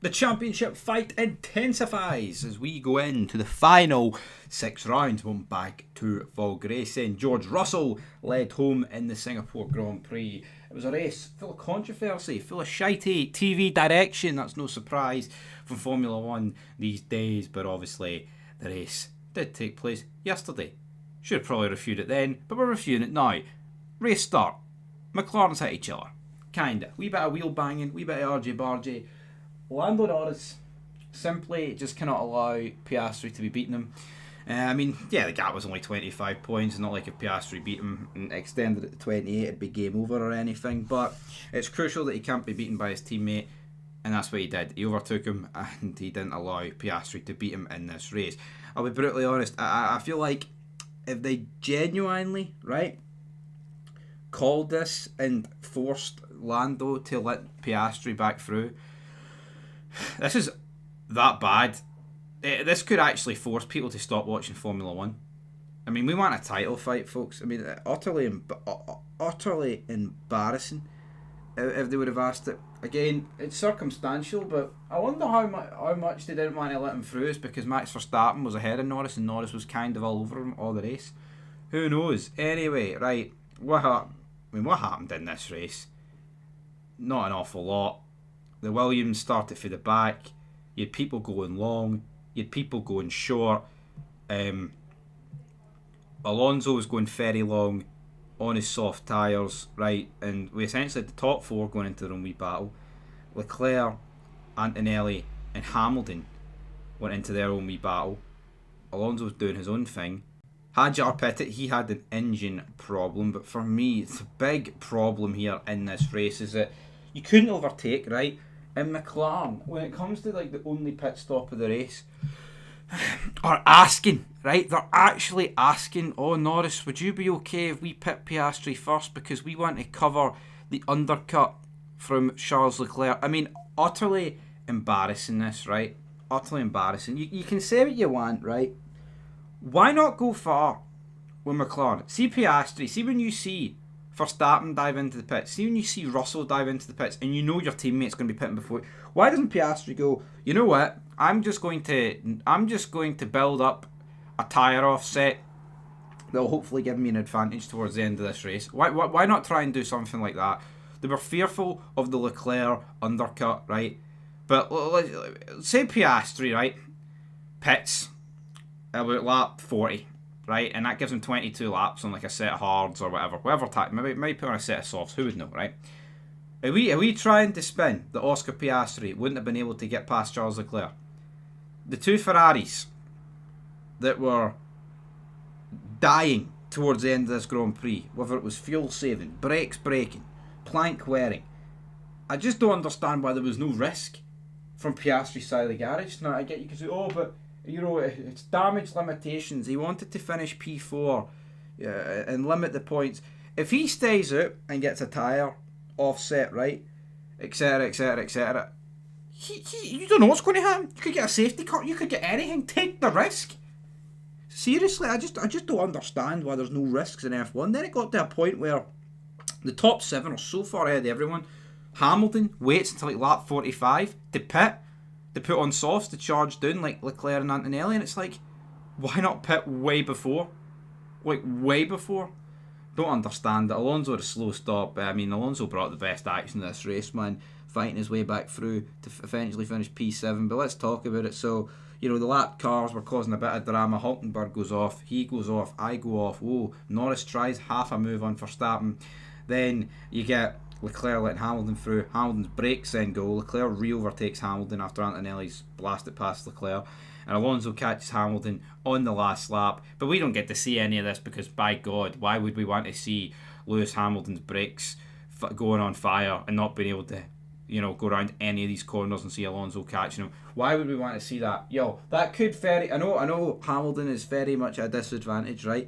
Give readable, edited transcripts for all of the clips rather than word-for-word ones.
The championship fight intensifies as we go into the final 6 rounds. One back to full racing. George Russell led home in the Singapore Grand Prix. It was a race full of controversy, full of shitey TV direction. That's no surprise from Formula 1 these days, but obviously the race did take place yesterday. Should have probably reviewed it then, but we're reviewing it now. Race start. McLaren's hit each other. Kinda. Wee bit of wheel banging, wee bit of argy-bargy. Lando Norris simply just cannot allow Piastri to be beating him. The gap was only 25 points. It's not like if Piastri beat him and extended it to 28, it'd be game over or anything. But it's crucial that he can't be beaten by his teammate, and that's what he did. He overtook him, and he didn't allow Piastri to beat him in this race. I'll be brutally honest. I feel like if they genuinely, right, called this and forced Lando to let Piastri back through, this is that bad. This could actually force people to stop watching Formula 1. I mean, we want a title fight, folks. I mean, utterly embarrassing if they would have asked it. Again, it's circumstantial, but I wonder how much they didn't want to let him through is because Max Verstappen was ahead of Norris and Norris was kind of all over him all the race. Who knows? Anyway, right, what happened in this race? Not an awful lot. The Williams started for the back. You had people going long. You had people going short. Alonso was going very long on his soft tyres, right? And we essentially had the top 4 going into their own wee battle. Leclerc, Antonelli and Hamilton went into their own wee battle. Alonso was doing his own thing. Hadjar Pittet, he had an engine problem, but for me, the big problem here in this race is that you couldn't overtake, right? And McLaren, when it comes to like the only pit stop of the race, are asking, right? They're actually asking, oh Norris, would you be okay if we pit Piastri first because we want to cover the undercut from Charles Leclerc? I mean, utterly embarrassing this, right? Utterly embarrassing. You can say what you want, right? Why not go far with McLaren? See Piastri, see when you see Verstappen dive into the pits, see when you see Russell dive into the pits and you know your teammate's going to be pitting before you. Why doesn't Piastri go, you know what, I'm just going to build up a tyre offset that'll hopefully give me an advantage towards the end of this race? Why not try and do something like that? They were fearful of the Leclerc undercut, right? But let's say Piastri, right, pits about lap 40, right, and that gives him 22 laps on like a set of hards or whatever time. Maybe put on a set of softs, who would know, right? Are we trying to spin that Oscar Piastri wouldn't have been able to get past Charles Leclerc? The two Ferraris that were dying towards the end of this Grand Prix, whether it was fuel saving, brakes breaking, plank wearing, I just don't understand why there was no risk from Piastri's side of the garage. Now I get you can say, oh, but you know, it's damage limitations. He wanted to finish P4 and limit the points. If he stays out and gets a tyre offset, right, etc, etc, etc, you don't know what's going to happen. You could get a safety car, you could get anything. Take the risk. Seriously, I just don't understand why there's no risks in F1. Then it got to a point where the top 7 are so far ahead of everyone. Hamilton waits until like lap 45 to pit, to put on softs to charge down like Leclerc and Antonelli, and it's like, why not pit way before? Like, way before? Don't understand it. Alonso had a slow stop. I mean, Alonso brought the best action in this race, man, fighting his way back through to eventually finish P7. But let's talk about it. So, you know, the lap cars were causing a bit of drama. Hulkenberg goes off, he goes off, I go off. Whoa, Norris tries half a move on Verstappen. Then you get Leclerc letting Hamilton through. Hamilton's brakes then go. Leclerc re-overtakes Hamilton after Antonelli's blasted past Leclerc. And Alonso catches Hamilton on the last lap. But we don't get to see any of this because, by God, why would we want to see Lewis Hamilton's brakes going on fire and not being able to, you know, go around any of these corners and see Alonso catching him? Why would we want to see that? Yo, that could I know Hamilton is very much at a disadvantage, right?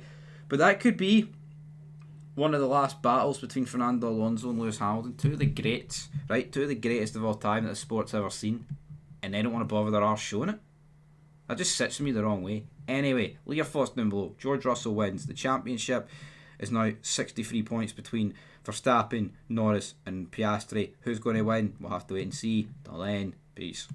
But that could be one of the last battles between Fernando Alonso and Lewis Hamilton. Two of the greats, right? Two of the greatest of all time that the sport's ever seen. And they don't want to bother their arse showing it. That just sits me the wrong way. Anyway, leave your thoughts down below. George Russell wins. The championship is now 63 points between Verstappen, Norris and Piastri. Who's going to win? We'll have to wait and see. Till then, Peace.